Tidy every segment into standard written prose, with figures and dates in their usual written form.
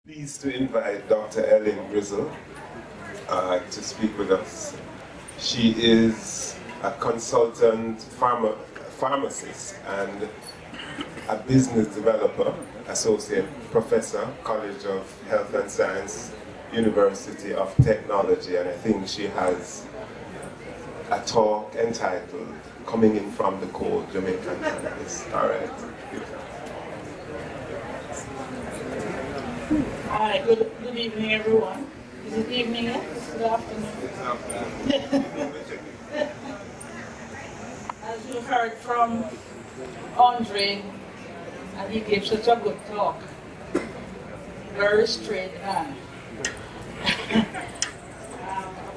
Pleased to invite Dr. Ellen Grizzle to speak with us. She is a consultant pharmacist and a business developer, associate professor, College of Health and Science, University of Technology, and I think she has a talk entitled Coming in from the Cold, Jamaican Cannabis. All right. Hi, good evening, everyone. Is it evening yet? Good afternoon. As you heard from Andre, and he gave such a good talk, very straight man,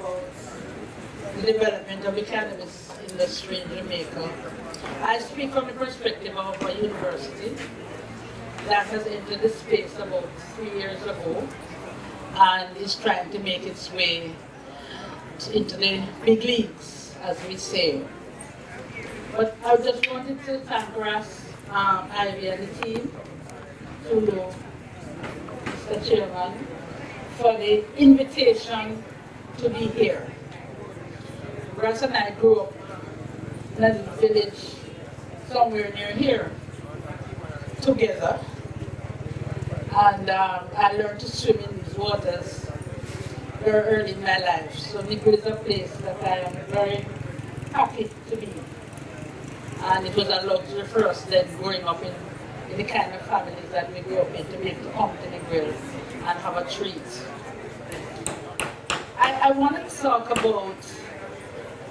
about the development of the cannabis industry in Jamaica. I speak from the perspective of a university that has entered the space about 3 years ago and is trying to make its way into the big leagues, as we say. But I just wanted to thank Ras, Ivy and the team, Tulu, Mr. Chairman, for the invitation to be here. Ras and I grew up in a little village somewhere near here together. And I learned to swim in these waters very early in my life. So Nico is a place that I am very happy to be. And it was a luxury for us then growing up in the kind of families that we grew up in, to be able to come to the grill and have a treat. I want to talk about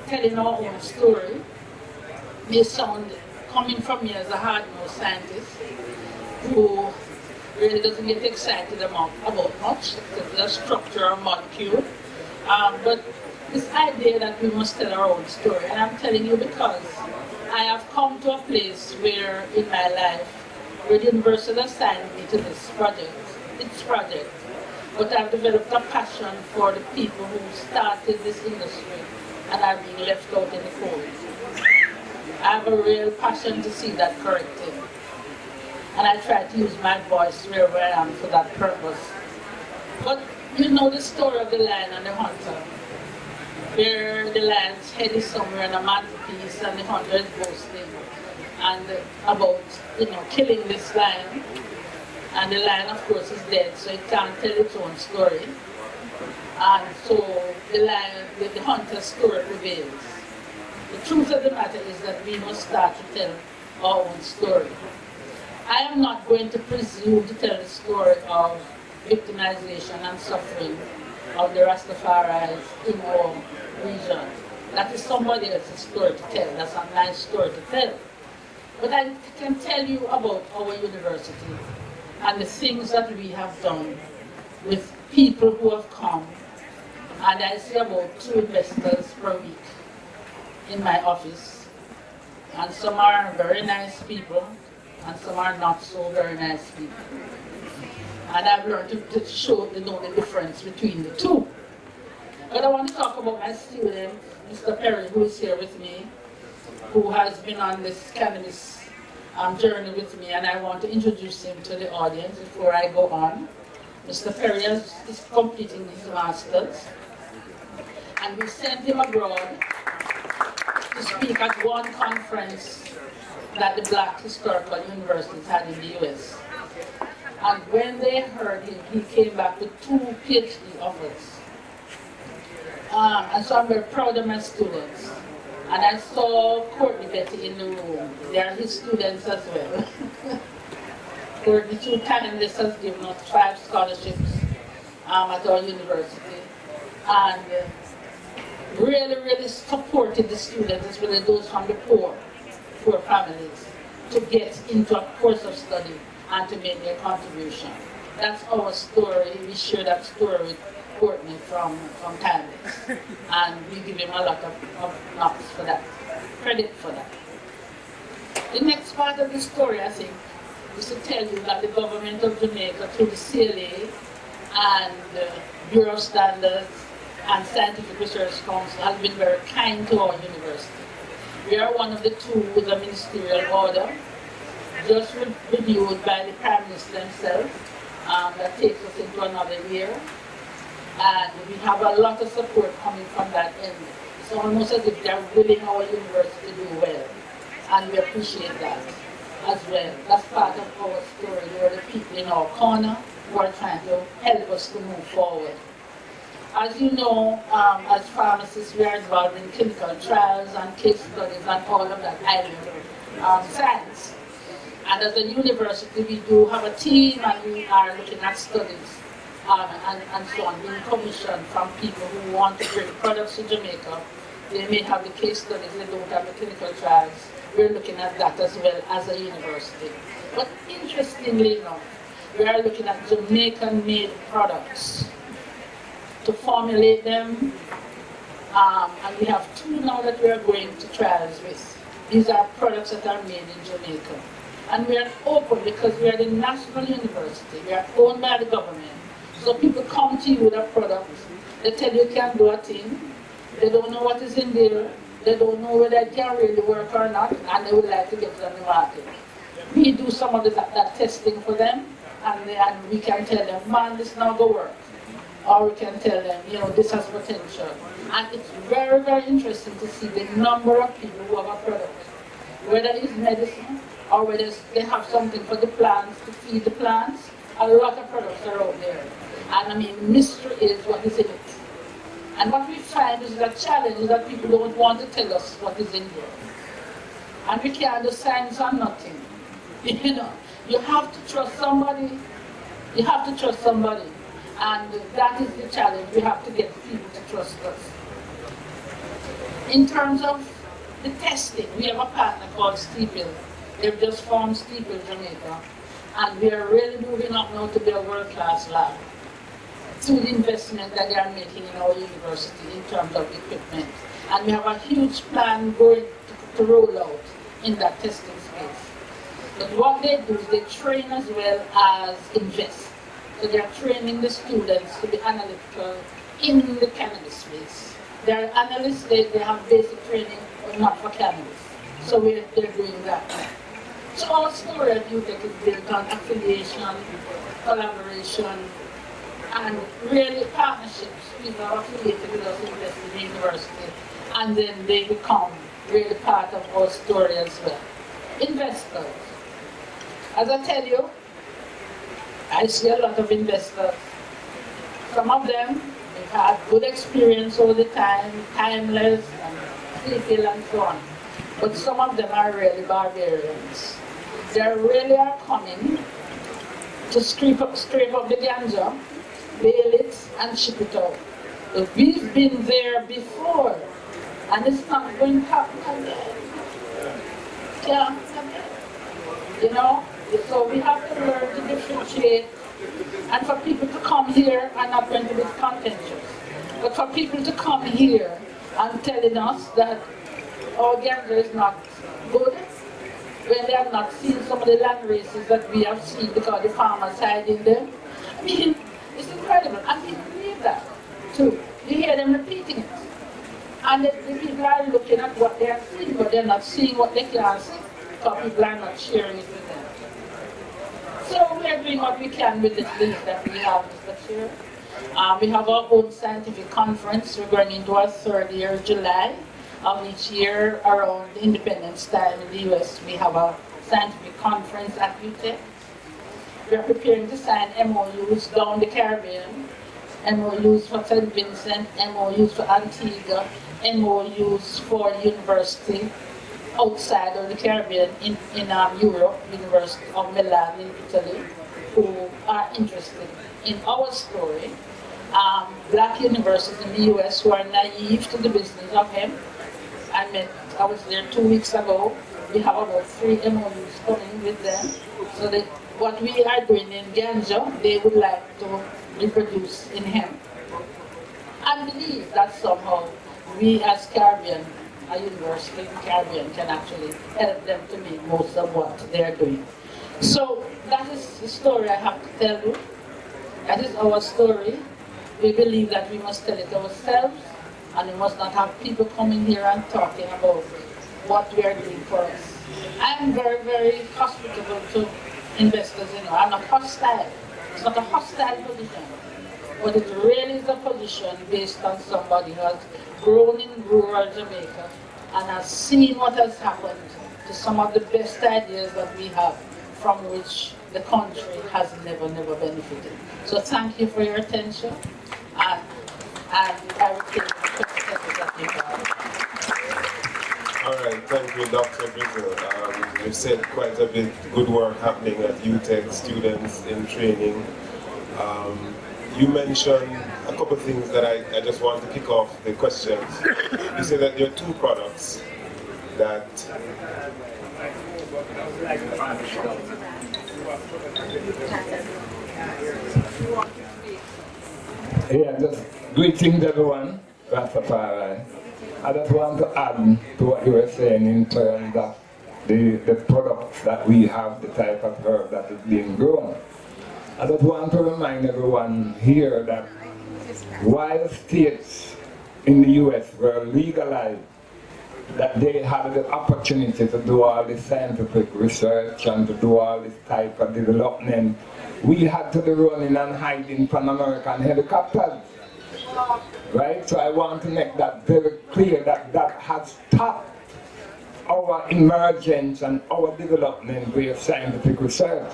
telling our own story. This sound coming from me as a hard-nosed scientist who really doesn't get excited about much, the structure or molecule. But this idea that we must tell our own story, and I'm telling you because I have come to a place where in my life, where the university assigned me to this project, but I've developed a passion for the people who started this industry and are being left out in the cold. I have a real passion to see that corrected. And I try to use my voice wherever I am for that purpose. But you know the story of the lion and the hunter, where the lion's head is somewhere on a mantelpiece and the hunter is boasting and about killing this lion. And the lion, of course, is dead, so it can't tell its own story. And so the hunter's story prevails. The truth of the matter is that we must start to tell our own story. I am not going to presume to tell the story of victimization and suffering of the Rastafaris in our region. That is somebody else's story to tell. That's a nice story to tell. But I can tell you about our university and the things that we have done with people who have come. And I see about 2 investors per week in my office. And some are very nice people, and some are not so very nice people. And I've learned to know the difference between the two. But I want to talk about my student, Mr. Perry, who is here with me, who has been on this cannabis journey with me, and I want to introduce him to the audience before I go on. Mr. Perry is completing his master's, and we sent him abroad to speak at one conference that the Black historical universities had in the US. And when they heard him, he came back with 2 PhD offers. And so I'm very proud of my students. And I saw Courtney Betty in the room. They are his students as well. Courtney, through Cannabis, has given us 5 scholarships at our university. And really supported the students, especially those from the poor families, to get into a course of study and to make their contribution. That's our story. We share that story with Courtney from Cannabis. And we give him a lot of knocks for that, credit for that. The next part of the story, I think, is to tell you that the government of Jamaica, through the CLA and Bureau of Standards and Scientific Research Council, has been very kind to our university. We are one of the 2 with a ministerial order, just reviewed by the Prime Minister himself, that takes us into year, and we have a lot of support coming from that end. It's almost as if they're willing our university to do well, and we appreciate that as well. That's part of our story. There are the people in our corner who are trying to help us to move forward. As you know, as pharmacists, we are involved in clinical trials and case studies and all of that science. And as a university, we do have a team, and we are looking at studies and so on, being commissioned from people who want to bring products to Jamaica. They may have the case studies, they don't have the clinical trials. We're looking at that as well as a university. But interestingly enough, we are looking at Jamaican-made products to formulate them, and we have 2 now that we are going to trials with. These are products that are made in Jamaica. And we are open because we are the national university. We are owned by the government. So people come to you with a product, they tell you can do a thing, they don't know what is in there, they don't know whether it can really work or not, and they would like to get it on the market. We do some of that testing for them, and we can tell them, man, this is not going to work. Or we can tell them, you know, this has potential. And it's very, very interesting to see the number of people who have a product. Whether it's medicine, or whether they have something for the plants, to feed the plants, a lot of products are out there. And I mean, mystery is what is in it. And what we find is that challenge is that people don't want to tell us what is in there. And we can't do science on nothing. You know, you have to trust somebody. You have to trust somebody. And that is the challenge. We have to get people to trust us. In terms of the testing, we have a partner called Steeple. They've just formed Steeple Jamaica. And we are really moving up now to be a world-class lab through the investment that they are making in our university in terms of equipment. And we have a huge plan going to roll out in that testing space. But what they do is they train as well as invest. So they are training the students to be analytical in the cannabis space. They are analysts, they have basic training, but not for cannabis. So they're doing that. So our story at UTech is built on affiliation, collaboration, and really partnerships. People are affiliated with us in the university, and then they become really part of our story as well. Investors. As I tell you, I see a lot of investors. Some of them have had good experience over the time, timeless, and stable and so on. But some of them are really barbarians. They really are coming to scrape up the ganja, bail it, and ship it out. But we've been there before, and it's not going to happen again. Yeah, you know? So we have to learn to differentiate, and for people to come here and not going to be contentious, but for people to come here and telling us that our ganja is not good, when they have not seen some of the land races that we have seen because the farmers hiding them. I mean, it's incredible, and people believe that too. You hear them repeating it, and the people are looking at what they are seeing, but they're not seeing what they can see because people are not sharing it with them. So we are doing what we can with the things that we have this year. We have our own scientific conference. We're going into our 3rd year, July of each year around Independence Time in the US. We have a scientific conference at UTech. We are preparing to sign MOUs down the Caribbean, MOUs for St. Vincent, MOUs for Antigua, MOUs for university outside of the Caribbean in Europe, University of Milan in Italy, who are interested in our story. Black universities in the US who are naive to the business of hemp. I was there 2 weeks ago. We have about 3 MOUs coming with them. So that what we are doing in ganja, they would like to reproduce in hemp. And believe that somehow we as Caribbean, a university in the Caribbean, can actually help them to make most of what they're doing. So that is the story I have to tell you. That is our story. We believe that we must tell it ourselves, and we must not have people coming here and talking about what we are doing for us. I am very, very hospitable to investors, you know. I'm not hostile. It's not a hostile position. but it really is a position based on somebody who has grown in rural Jamaica and has seen what has happened to some of the best ideas that we have, from which the country has never benefited. So thank you for your attention, and I will take the questions that you have. All right, thank you, Dr. Grizzle. You've said quite a bit good work happening at UTech, students in training. You mentioned a couple of things that I just want to kick off the questions. You said that there are two products that yeah, just greetings everyone, Rastafari. I just want to add to what you were saying in terms of the products that we have, the type of herb that is being grown. I just want to remind everyone here that while states in the US were legalized, that they had the opportunity to do all this scientific research and to do all this type of development, we had to be running and hiding from American helicopters. Right? So I want to make that very clear, that that has stopped our emergence and our development with scientific research.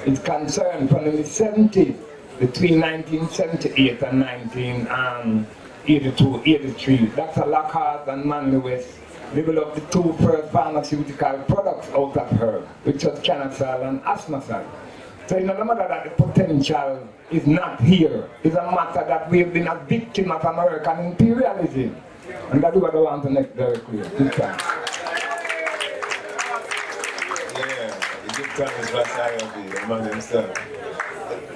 It's concerned from the 70s, between 1978 and 1982, 83. Dr. Lockhart and Manley West developed the two first pharmaceutical products out of herb, which was Cannabidiol and Asthmacyl. So no matter that the potential is not here, it's a matter that we've been a victim of American imperialism. And that's what I want to make very clear. Good time. yeah, the good time is Rastafari, the man himself.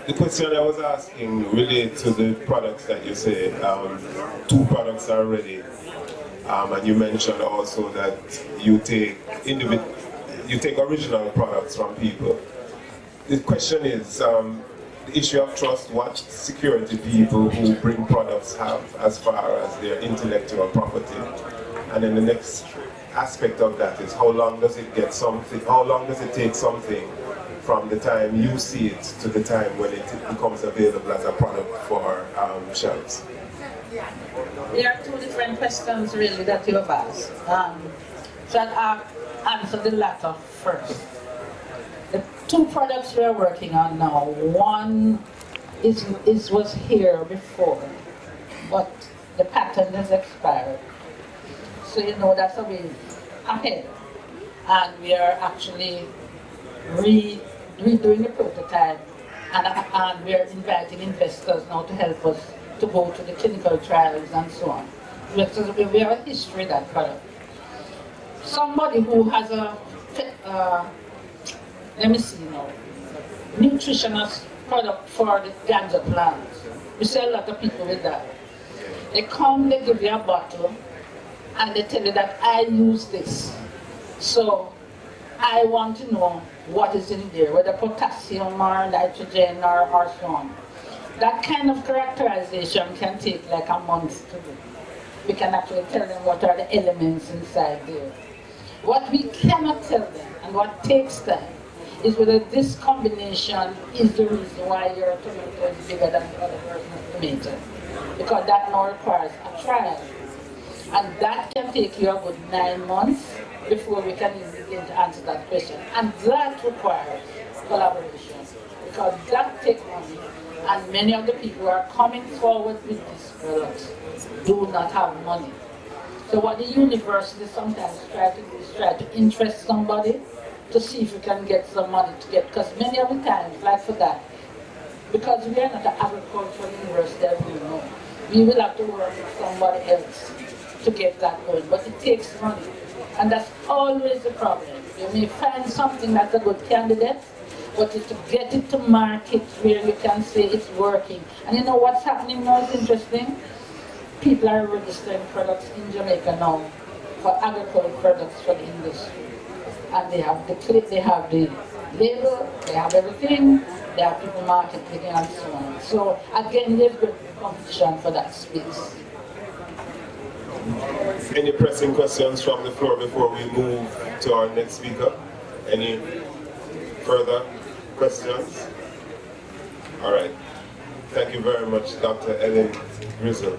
The question I was asking relates to the products that you say, two products are ready. And you mentioned also that you take original products from people. The question is the issue of trust. What security people who bring products have as far as their intellectual property, and then the next aspect of that is how long does it take something from the time you see it to the time when it becomes available as a product for shelves? There are two different questions really that you have asked. So I'll answer the latter first. The two products we are working on now, one was here before, but the patent has expired. So you know that's a way ahead. And we are actually redoing the prototype, and we are inviting investors now to help us to go to the clinical trials and so on. We have a history of that product. Somebody who has a nutritionist product for the ganja plants. We see a lot of people with that. They come, they give you a bottle, and they tell you that I use this. So I want to know what is in there, whether potassium or nitrogen or so on. That kind of characterization can take like a month to do. We can actually tell them what are the elements inside there. What we cannot tell them, and what takes time, is whether this combination is the reason why your tomato is bigger than the other person's tomato. Because that now requires a trial. And that can take you a good 9 months before we can even begin to answer that question. And that requires collaboration, because that takes money, and many of the people who are coming forward with these products do not have money. So what the university sometimes try to do is try to interest somebody to see if we can get some money to get, because many of the times, like for that, because we are not an agricultural university, as we know, we will have to work with somebody else to get that going, but it takes money. And that's always the problem. You may find something that's a good candidate, but to get it to market where you can say it's working. And you know what's happening now is interesting? People are registering products in Jamaica now for agricultural products for the industry. And they have the label, they have everything, they have people marketing and so on. So again, there's good competition for that space. Any pressing questions from the floor before we move to our next speaker? Any further questions? All right. Thank you very much, Dr. Ellen Grizzle.